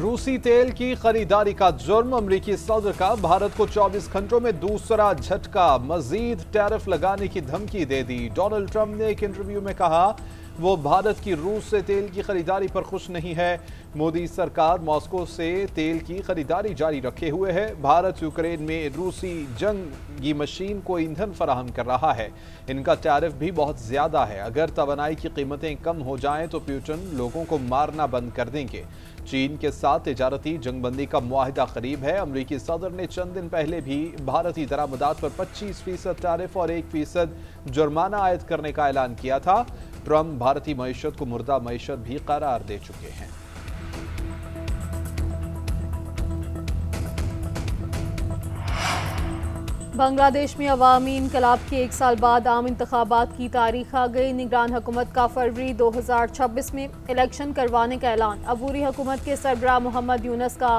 रूसी तेल की खरीदारी का जुर्म, अमेरिकी सदर का भारत को 24 घंटों में दूसरा झटका, मजीद टैरिफ लगाने की धमकी दे दी। डोनाल्ड ट्रंप ने एक इंटरव्यू में कहा वो भारत की रूस से तेल की खरीदारी पर खुश नहीं है। मोदी सरकार मॉस्को से तेल की खरीदारी जारी रखे हुए है। भारत यूक्रेन में रूसी जंगी मशीन को ईंधन फराहम कर रहा है। इनका टैरिफ भी बहुत ज्यादा है। अगर तवानाई की कीमतें कम हो जाएं तो पुतिन लोगों को मारना बंद कर देंगे। चीन के साथ तिजारती जंगबंदी का मुआहिदा करीब है। अमेरिकी सदर ने चंद दिन पहले भी भारतीय दरामदात पर 25% टैरिफ और 1% जुर्माना आयद करने का ऐलान किया था। ट्रंप भारतीय मईशत को मुर्दा मईशत भी करार दे चुके हैं। बांग्लादेश में अवामी इनकलाब के 1 साल बाद आम इंतखाबात की तारीख आ गई। निगरान हुकूमत का फरवरी 2026 में इलेक्शन करवाने का ऐलान। अबूरी हुकूमत के सरबराह मोहम्मद यूनुस का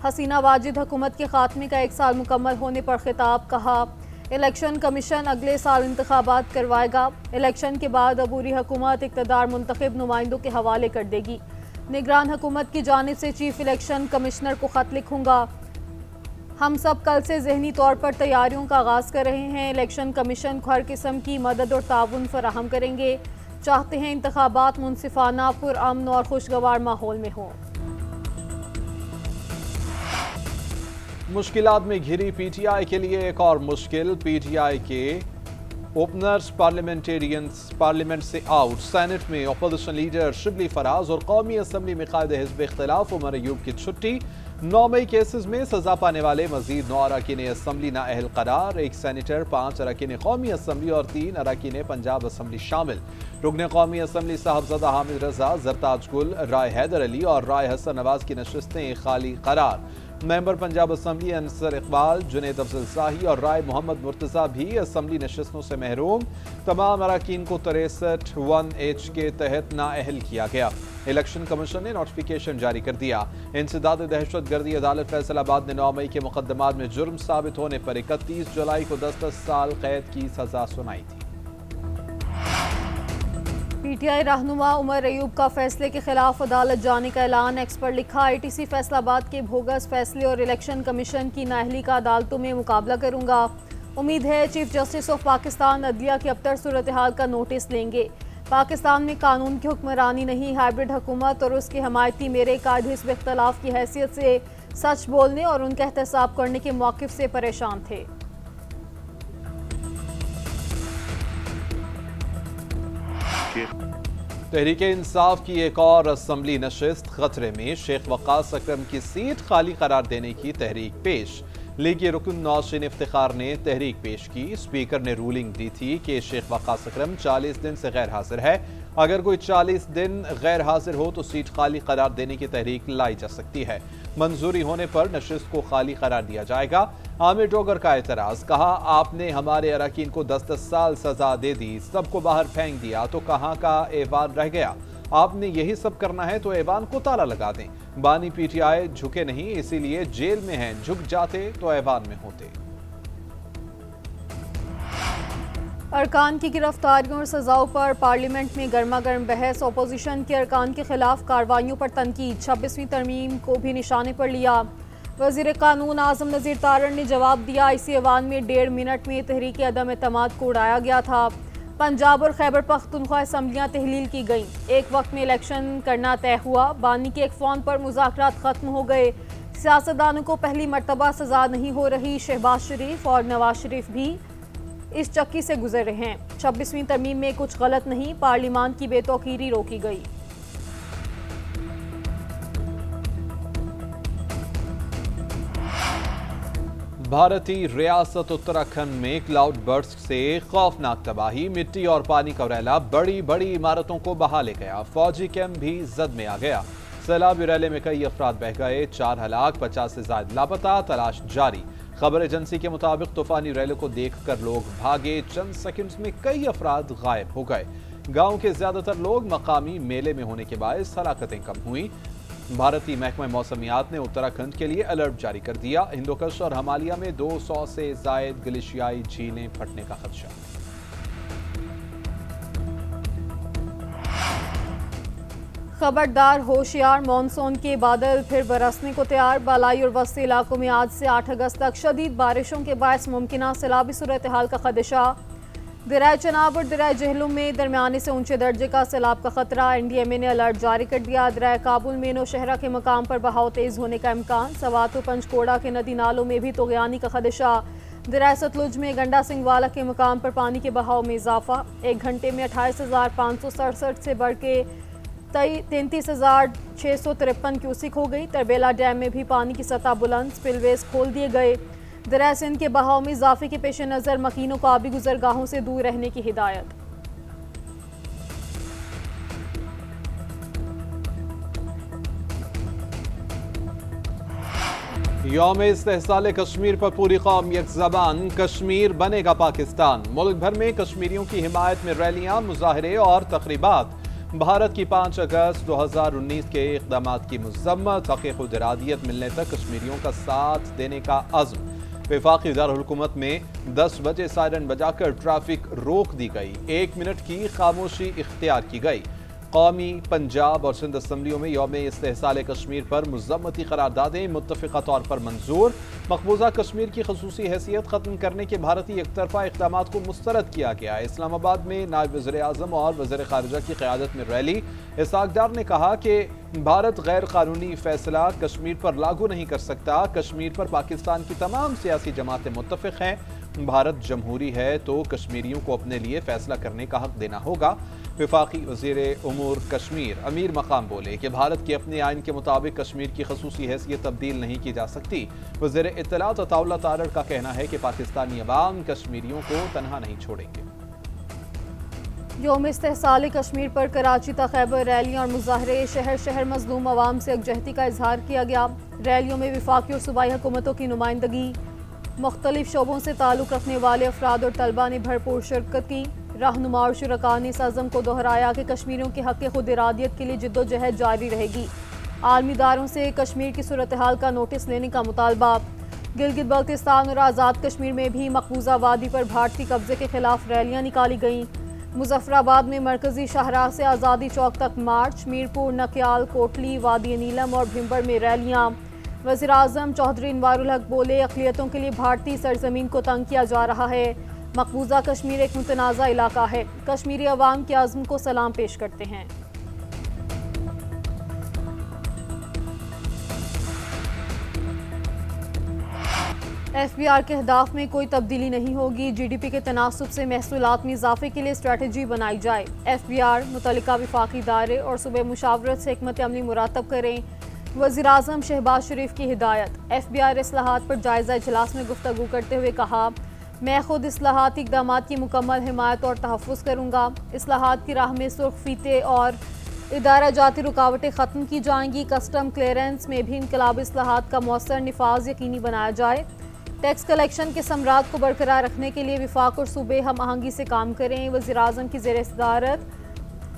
हसीना वाजिद हुकूमत के खात्मे का 1 साल मुकम्मल होने पर खिताब। कहा इलेक्शन कमीशन अगले साल इंतखाबात करवाएगा। इलेक्शन के बाद अबूरी हुकूमत इक़्तिदार मुंतखब नुमाइंदों के हवाले कर देगी। निगरान हुकूमत की जानिब से चीफ इलेक्शन कमिश्नर को खत लिखूंगा। हम सब कल से ज़हनी तौर पर तैयारियों का आगाज़ कर रहे हैं। इलेक्शन कमीशन को हर किस्म की मदद और ताउन फराहम करेंगे। चाहते हैं इंतखाबात मुनसिफाना, पुरअमन और खुशगवार माहौल में हों। मुश्किलात में घिरी पीटीआई के लिए एक और मुश्किल। पीटीआई के ओपनर्स पार्लियामेंट से आउट। सेनेट में अपोजिशन लीडर शिबली फराज और कौमी असम्बली में कायदे हिज़्ब इख्तिलाफ उमर अयूब की छुट्टी। 9 मई केसेस में सजा पाने वाले मजीद 9 अरकान असम्बली नाअहल करार। 1 सेनेटर, 5 अरकान कौमी असम्बली और 3 अरकान पंजाब असम्बली शामिल। रुकन कौमी असम्बली साहबजादा हामिद रजा, जरताज गुल, राय हैदर अली और राय हसन नवाज की नशस्तें खाली करार। मेंबर पंजाब असम्बली अंसर इकबाल, जुनेद अफजल शाही और राय मोहम्मद मुर्तजा भी असम्बली नशस्तों से महरूम। तमाम अरकान को 63(1)H के तहत नाअहल किया गया। इलेक्शन कमीशन ने नोटिफिकेशन जारी कर दिया। इंसदाद दहशत गर्दी अदालत फैसलाबाद ने 9 मई के मुकदमात में जुर्म साबित होने पर 31 जुलाई को 10-10 साल कैद की सजा सुनाई थी। पीटीआई रहनुमा उमर अयूब का फैसले के खिलाफ अदालत जाने का ऐलान। एक्स पर लिखा आईटीसी फैसलाबाद के भोगस फैसले और इलेक्शन कमीशन की नाअहली का अदालतों में मुकाबला करूंगा। उम्मीद है चीफ जस्टिस ऑफ पाकिस्तान अदलिया की अबतर सूरत हाल का नोटिस लेंगे। पाकिस्तान में कानून की हुक्मरानी नहीं, हाइब्रिड हुकूमत और उसके हमायती मेरे कायदे हिज़्ब इख्तिलाफ की हैसियत से सच बोलने और उनका एहतसाब करने के मौक़िफ़ से परेशान थे। तहरीक इंसाफ की एक और असम्बली नशिस्त खतरे में। शेख वक़ास अकरम की सीट खाली करार देने की तहरीक पेश। लीगी रुकन नौशीन इफ्तिखार ने तहरीक पेश की। स्पीकर ने रूलिंग दी थी कि शेख वक़ास अकरम 40 दिन से गैर हाजिर है। अगर कोई 40 दिन गैर हाजिर हो तो सीट खाली करार देने की तहरीक लाई जा सकती है। मंजूरी होने पर नशिस्त को खाली करार दिया जाएगा। आमिर डोगर का एतराज, कहा आपने हमारे अरकान को 10-10 साल सजा दे दी, सबको बाहर फेंक दिया तो कहाँ का ऐवान रह गया। आपने यही सब करना है तो ऐवान को ताला लगा दें। बानी पीटीआई झुके नहीं, इसीलिए जेल में हैं। झुक जाते तो ऐवान में होते। अरकान की गिरफ्तारियों और सजाओं पर पार्लियामेंट में गर्मा गर्म बहस। अपोजिशन के अरकान के खिलाफ कार्रवाइयों पर तनकीद। 26वीं तरमीम को भी निशाने पर लिया। वज़ीर कानून आज़म नज़ीर तारड़ ने जवाब दिया। इसी ऐवान में 1.5 मिनट में तहरीक अदम एतमाद को उड़ाया गया था। पंजाब और खैबर पख्तूनख्वा असम्बलियाँ तहलील की गईं। एक वक्त में इलेक्शन करना तय हुआ। बानी के एक फ़ोन पर मुज़ाकरात ख़त्म हो गए। सियासतदानों को पहली मरतबा सजा नहीं हो रही। शहबाज शरीफ और नवाज शरीफ भी इस चक्की से गुजर रहे हैं। 26वीं तरमीम में कुछ गलत नहीं, पार्लियामान की बेतौकीरी रोकी गई। भारतीय रियासत उत्तराखंड में क्लाउड बर्स्ट से खौफनाक तबाही। मिट्टी और पानी का रैला बड़ी बड़ी इमारतों को बहा ले गया। फौजी कैंप भी जद में आ गया। सैलाब रैले में कई अफराद बह गए। 4 हलाक, 50 से ज्यादा लापता, तलाश जारी। खबर एजेंसी के मुताबिक तूफानी रैले को देखकर लोग भागे। चंद सेकंड्स में कई अफराद गायब हो गए। गांव के ज्यादातर लोग मकामी मेले में होने के बायस हलाकतें कम हुई। भारतीय महकमा मौसमियात ने उत्तराखंड के लिए अलर्ट जारी कर दिया। हिंदुकुश और हिमालय में 200 से जायद ग्लेशियाई झीलें फटने का खदशा। खबरदार होशियार, मानसून के बादल फिर बरसने को तैयार। बालाई और वस्ती इलाकों में आज से 8 अगस्त तक शदीद बारिशों के बायस मुमकिन सैलाबी सूरत हाल का खदशा। दरिया चनाब और दरिया जहलुम में दरमियाने से ऊंचे दर्जे का सैलाब का खतरा। NDMA ने अलर्ट जारी कर दिया। दरिया काबुल में नौशहरा के मकाम पर बहाव तेज होने का इम्कान। सवात व पंचकोड़ा के नदी नालों में भी तोगयानी का खदशा। दरिया सतलुज में गंडा सिंह वाला के मकाम पर पानी के बहाव में इजाफा। 1 घंटे में 28,567 से बढ़ के 33,653 क्यूसिक हो गई। तरबेला डैम में भी पानी की सतह बुलंद, स्पिलवेज खोल दिए गए। दरिया सिंध के बहाव में इजाफे के पेश नज़र मकीनों को आबी गुजरगाहों से दूर रहने की हिदायत। यौम इस्तेहसाल कश्मीर पर पूरी कौम एक ज़बान, कश्मीर बनेगा पाकिस्तान। मुल्क भर में कश्मीरियों की हिमायत में रैलियां, मुजाहरे और तकरीबात। भारत की 5 अगस्त 2019 के इक़दामात की मज़म्मत। हक़ इरादियत मिलने तक कश्मीरियों का साथ देने का अज़्म। वफाक़ी दारुल-हुकूमत में 10 बजे सायरन बजाकर ट्रैफिक रोक दी गई। 1 मिनट की खामोशी इख्तियार की गई। कौमी, पंजाब और सिंध असम्बलियों में यौम इस्तेहसाल कश्मीर पर मुज़म्मती करारदादें मुत्तफ़िक़ा तौर पर मंजूर। मकबूजा कश्मीर की ख़ुसूसी हैसियत ख़त्म करने के भारतीय एकतरफ़ा इक़दामात को मुस्तरद किया गया। इस्लामाबाद में नायब वज़ीर-ए-आज़म और वज़ीर ख़ारिजा की क़यादत में रैली। इसहाक़ डार ने कहा कि भारत गैर कानूनी फैसला कश्मीर पर लागू नहीं कर सकता। कश्मीर पर पाकिस्तान की तमाम सियासी जमातें मुत्तफ़िक़ हैं। भारत जमहूरी है तो कश्मीरियों को अपने लिए फैसला करने का हक देना होगा। वफाकी वज़ीर उमूर कश्मीर अमीर मकाम बोले कि भारत के अपने आइन के मुताबिक कश्मीर की ख़ुसूसी हैसियत तब्दील नहीं की जा सकती। वज़ीर इत्तलात अताउल्ला तारड़ का कहना है कि पाकिस्तानी अवाम कश्मीरियों को तनहा नहीं छोड़ेंगे। यौम इस्तेहसाल कश्मीर पर कराची तक खैबर रैलियां और मुजाहरे। शहर शहर मज़लूम अवाम से यकजहती का इजहार किया गया। रैलियों में वफाकी और सूबाई हुकूमतों की नुमाइंदगी। मुख्तलिफ शोबों से ताल्लुक़ रखने वाले अफराद और तलबा ने भरपूर शिरकत की। रहनुमा और शुरका ने इस अज़म को दोहराया कि कश्मीरियों के हक़ खुद इरादियत के लिए जिद्दोजहद जारी रहेगी। आलमी इदारों से कश्मीर की सूरत हाल का नोटिस लेने का मुतालबा। गिलगित बल्तिस्तान और आज़ाद कश्मीर में भी मकबूजा वादी पर भारतीय कब्जे के खिलाफ रैलियाँ निकाली गईं। मुजफ्फराबाद में मरकजी शाहराह से आज़ादी चौक तक मार्च। मीरपुर, नक्याल, कोटली, वादी नीलम और भिम्बर में रैलियाँ। वज़ीर आज़म चौधरी इनवारुल हक बोले, अक़लियतों के लिए भारतीय सरजमीन को तंग किया जा रहा है। मकबूजा कश्मीर एक मुतनाज़ा इलाका है। कश्मीरी अवाम के अज़्म को सलाम पेश करते हैं। FBR के अहदाफ में कोई तब्दीली नहीं होगी। GDP के तनासुब से महसूलात में इजाफे के लिए स्ट्रेटजी बनाई जाए। FBR मुतल्लिका वफाकी इदारे और सूबे मुशावरत से हिकमत अमली मुरातब करें। वज़ीर आज़म शहबाज शरीफ की हिदायत। FBR इस्लाहात पर जायज़ा इजलास में गुफ्तगू करते हुए कहा, मैं खुद इस्लाहाती इक़दामात की मुकम्मल हिमायत और तहफ़्फ़ुज़ करूँगा। इस्लाहात की राह में सुर्ख फीते और इदारा जाती रुकावटें ख़त्म की जाएंगी। कस्टम क्लियरेंस में भी इनकलाबी इस्लाहात का मौसर निफाज यकीनी बनाया जाए। टैक्स कलेक्शन के समरात को बरकरार रखने के लिए विफाक और सूबे हम आहंगी से काम करें। वज़ीर आज़म की ज़ेर सदारत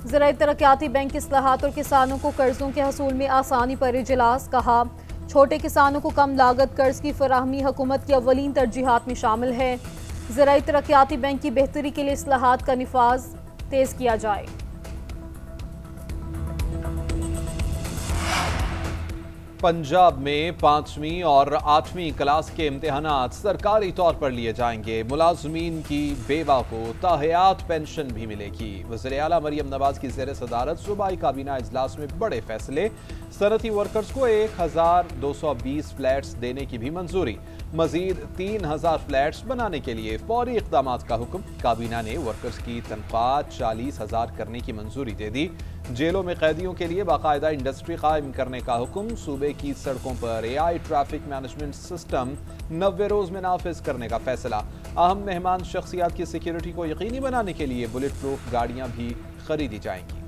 ज़राई तरक्याती बैंक इस्लाहात और किसानों को कर्ज़ों के हसूल में आसानी पर इजलास। कहा, छोटे किसानों को कम लागत कर्ज की फराहमी हुकूमत की अव्वलीन तरजीहात में शामिल है। ज़राई तरक्याती बैंक की बेहतरी के लिए इस्लाहात का निफाज तेज़ किया जाए। पंजाब में 5वीं और 8वीं क्लास के इम्तिहानात सरकारी तौर पर लिए जाएंगे। मुलाजमीन की बेवा को ताहयात पेंशन भी मिलेगी। वज़ीर आला मरियम नवाज की ज़ेर सदारत सूबाई काबीना इजलास में बड़े फैसले। सनती वर्कर्स को 1220 फ्लैट्स देने की भी मंजूरी। मजीद 3000 फ्लैट्स बनाने के लिए फौरी इक़दामात का हुक्म। काबीना ने वर्कर्स की तनख्वाह 40,000 करने की मंजूरी दे दी। जेलों में कैदियों के लिए बाकायदा इंडस्ट्री कायम करने का हुक्म। सूबे की सड़कों पर AI ट्रैफिक मैनेजमेंट सिस्टम 90 रोज में नाफिज करने का फैसला। अहम मेहमान शख्सियात की सिक्योरिटी को यकीनी बनाने के लिए बुलेट प्रूफ गाड़ियां भी खरीदी जाएंगी।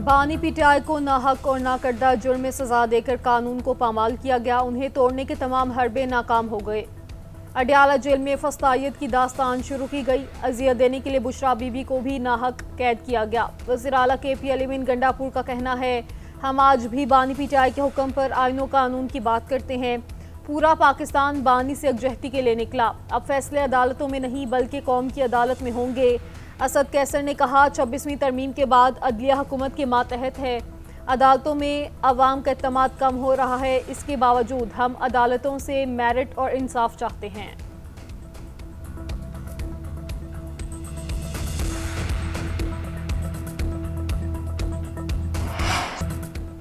बानी PTI को नाहक और नाकर्दा जुर्म में सजा देकर कानून को पामाल किया गया। उन्हें तोड़ने के तमाम हरबे नाकाम हो गए। अडियाला जेल में फस्तायत की दास्तान शुरू की गई। अजियत देने के लिए बुशरा बीबी को भी नाहक कैद किया गया। वज़ीर आला KP अलीमीन गंडापुर का कहना है, हम आज भी बानी PTI के हुक्म पर आईनो कानून की बात करते हैं। पूरा पाकिस्तान बानी से यकजहती के लिए निकला। अब फैसले अदालतों में नहीं बल्कि कौम की अदालत में होंगे। असद कैसर ने कहा, 26वीं तरमीम के बाद अदलिया हुकूमत के मातहत है। अदालतों में अवाम का एतमाद कम हो रहा है। इसके बावजूद हम अदालतों से मेरिट और इंसाफ चाहते हैं।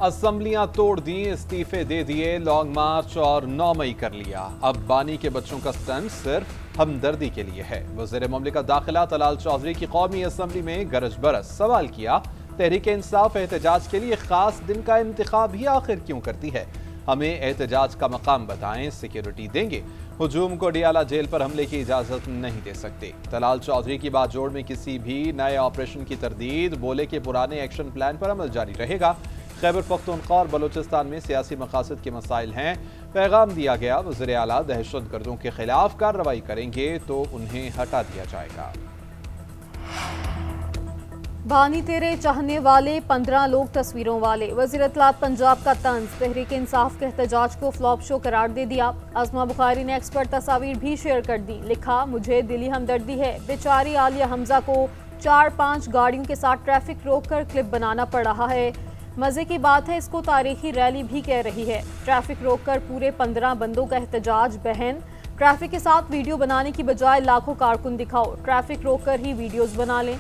असम्बलियां तोड़ दी, इस्तीफे दे दिए, लॉन्ग मार्च और 9 मई कर लिया। अब बानी के बच्चों का स्टंट सिर्फ हमदर्दी के लिए है। वज़ीर मुमलिकत दाखिला तलाल चौधरी की कौमी असम्बली में गरज बरस सवाल किया, तहरीक इंसाफ एहतजाज के लिए खास दिन का इंतखाब ही आखिर क्यों करती है? हमें एहतजाज का मकाम बताएं, सिक्योरिटी देंगे। हुजूम को डियाला जेल पर हमले की इजाजत नहीं दे सकते। तलाल चौधरी की बातजोड़ में किसी भी नए ऑपरेशन की तरदीद, बोले के पुराने एक्शन प्लान पर अमल जारी रहेगा। खैबर पख्तूनख्वा और बलूचिस्तान में सियासी मकासद के मसाइल हैं। पैगाम दिया गया, वज़ीर आला दहशतगर्दों के खिलाफ कार्रवाई करेंगे तो उन्हें हटा दिया जाएगा। बानी तेरे चाहने वाले 15 लोग तस्वीरों वाले। वज़ीर इत्तलात पंजाब का तंज, तहरीक इंसाफ के एहतजाज को फ्लॉप शो करार दे दिया। आज़मा बुखारी ने एक्सपर्ट तस्वीर भी शेयर कर दी। लिखा, मुझे दिली हमदर्दी है। बेचारी आलिया हमजा को 4-5 गाड़ियों के साथ ट्रैफिक रोक कर क्लिप बनाना पड़ रहा है। मजे की बात है, इसको तारीखी रैली भी कह रही है। ट्रैफिक रोककर पूरे 15 बंदों का एहतजाज। बहन, ट्रैफिक के साथ वीडियो बनाने की बजाय लाखों कारकुन दिखाओ, ट्रैफिक रोककर ही वीडियोस बना लें।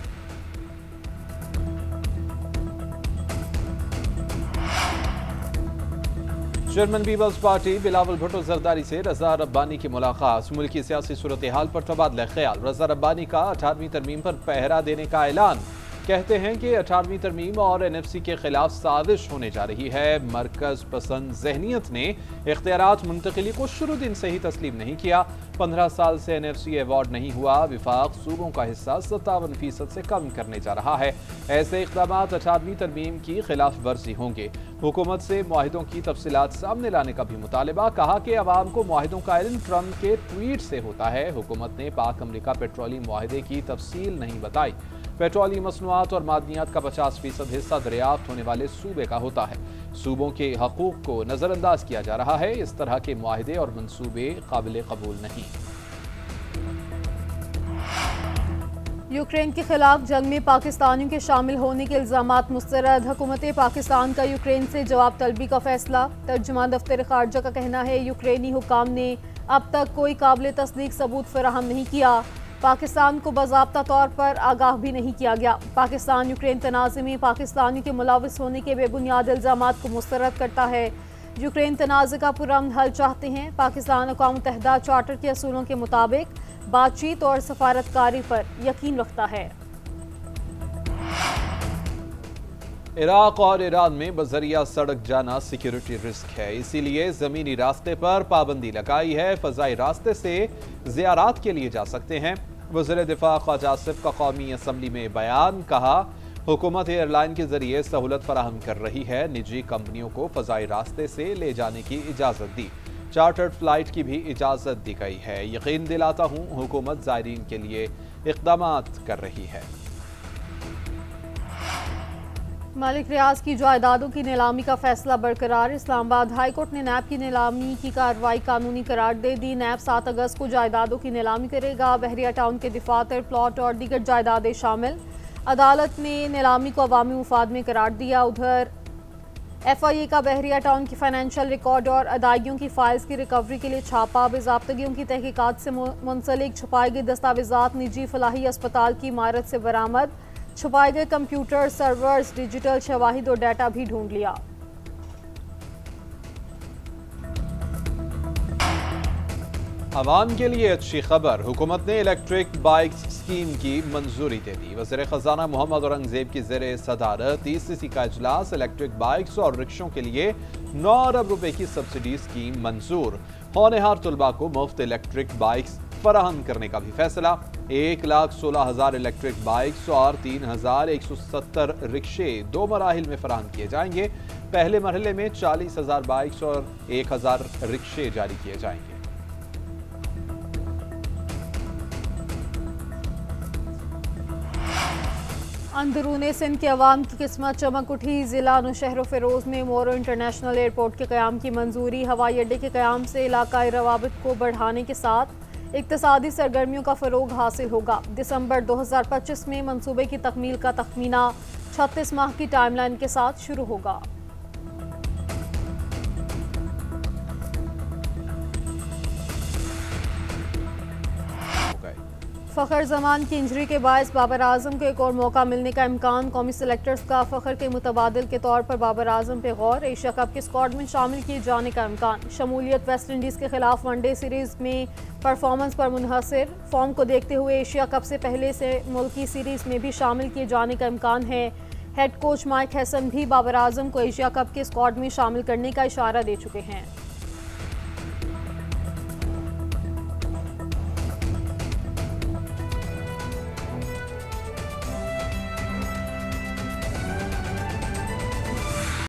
Chairman people's party Bilawal Bhutto Zardari से रजा रब्बानी की मुलाकात। मुल्की सियासी सूरत हाल पर तबादला ख्याल। रजा रब्बानी का 18वीं तरमीम पर पहरा देने का ऐलान। कहते हैं कि 18वीं तरमीम और NFC के खिलाफ साजिश होने जा रही है। मरकज पसंद जहनीत ने इख्तियारात मुंतकिली को शुरू दिन से ही तस्लीम नहीं किया। 15 साल से NFC अवार्ड नहीं हुआ। विफाक सूबों का हिस्सा 57% से कम करने जा रहा है। ऐसे इक़दाम 18वीं तरमीम की खिलाफ वर्जी होंगे। हुकूमत से मुआहिदों की तफसीलात सामने लाने का भी मुतालबा। कहा कि अवाम को मुआहिदों का इल्म ट्रम्प के ट्वीट से होता है। हुकूमत ने पाक अमरीका पेट्रोलियम मुआहिदे की तफसील नहीं बताई। पेट्रोलियम मसनूआत और मादनियात का 50% हिस्सा दरियाफ्त होने वाले सूबे का होता है। सूबों के हकूक को नजरअंदाज किया जा रहा है। इस तरह के मुआहिदे और मंसूबे काबिल कबूल नहीं। यूक्रेन के खिलाफ जंग में पाकिस्तानियों के शामिल होने के इल्जामात मुस्तरद। हुकूमत पाकिस्तान का यूक्रेन से जवाब तलबी का फैसला। तर्जुमान दफ्तर खारजा का कहना है, यूक्रेनी हुकाम ने अब तक कोई काबिल तस्दीक सबूत फराहम नहीं किया। पाकिस्तान को बाज़ाब्ता तौर पर आगाह भी नहीं किया गया। पाकिस्तान यूक्रेन तनाज़े में पाकिस्तानियों के मुलविस होने के बेबुनियाद इल्जामात को मुस्तरद करता है। यूक्रेन तनाज़े का पुरअमन हल चाहते हैं। पाकिस्तान अक़वाम मुत्तहिदा चार्टर के असूलों के मुताबिक बातचीत और सफारतकारी पर यकीन रखता है। इराक और ईरान में बजरिया सड़क जाना सिक्योरिटी रिस्क है, इसीलिए जमीनी रास्ते पर पाबंदी लगाई है। फजाई रास्ते से ज़ियारात के लिए जा सकते हैं। वज़ीर दिफा ख्वाजा आसिफ का कौमी असम्बली में बयान। कहा, हुकूमत एयरलाइन के जरिए सहूलत फराहम कर रही है। निजी कंपनियों को फजाई रास्ते से ले जाने की इजाज़त दी। चार्टर्ड फ्लाइट की भी इजाज़त दी गई है। यकीन दिलाता हूँ हुकूमत ज़ायरीन के लिए इक़दामात कर रही है। मलिक रियाज की जायदादों की नीलामी का फैसला बरकरार। इस्लामाबाद हाई कोर्ट ने नैब की नीलामी की कार्रवाई कानूनी करार दे दी। नैब 7 अगस्त को जायदादों की नीलामी करेगा। बहरिया टाउन के दफातर, प्लॉट और दीगर जायदादें शामिल। अदालत ने नीलामी को अवामी मुफाद में करार दिया। उधर FIA का बहरिया टाउन की फाइनेंशियल रिकॉर्ड और अदायगियों की फाइल्स की रिकवरी के लिए छापा। बेज़ाब्तगियों की तहकीकात से मुंसलिक छुपाए गए दस्तावेजात निजी फलाही अस्पताल की इमारत से बरामद। छुपाए गए कंप्यूटर, सर्वर्स, डिजिटल शवाहिद और डाटा भी ढूंढ लिया। अवाम के लिए अच्छी खबर, हुकूमत ने इलेक्ट्रिक बाइक स्कीम की मंजूरी दे दी। वज़ीर ख़ज़ाना मोहम्मद औरंगज़ेब की ज़ेर सदारत ECC का इजलास। इलेक्ट्रिक बाइक्स और रिक्शों के लिए 9 अरब रुपए की सब्सिडी स्कीम मंजूर। होनहार तलबा को मुफ्त इलेक्ट्रिक बाइक्स फराहम करने का भी फैसला। 1,16,000 इलेक्ट्रिक बाइक्स और 3,170 रिक्शे 2 मराहिल में फराहम किए जाएंगे। पहले मरहले में 40,000 बाइक्स और 1,000 रिक्शे जारी किए जाएंगे। अंदरूनी सिंध के अवाम की किस्मत चमक उठी। ज़िला नौशहर फ़िरोज़ में मोरो इंटरनेशनल एयरपोर्ट के क़याम की मंजूरी। हवाई अड्डे के क़याम से इलाकाई रवाबित को बढ़ाने के साथ इक्तिसादी सरगर्मियों का फ़रोग हासिल होगा। दिसंबर 2025 में मंसूबे की तकमील का तखमीना 36 माह की टाइमलाइन के साथ शुरू होगा। फ़खर जमान की इंजरी के बायस बाबर आजम को एक और मौका मिलने का इम्कान। कौमी सेलेक्टर्स का फ़खर के मुतबादिल के तौर पर बाबर आजम पे गौर। एशिया कप के स्क्वाड में शामिल किए जाने का इम्कान। शमूलियत वेस्ट इंडीज़ के खिलाफ वनडे सीरीज़ में परफॉर्मेंस पर मुनहसर। फॉर्म को देखते हुए एशिया कप से पहले से मुल्की सीरीज़ में भी शामिल किए जाने का इम्कान है। हेड कोच माइक हैसन भी बाबर आजम को एशिया कप के स्क्वाड में शामिल करने का इशारा दे चुके हैं।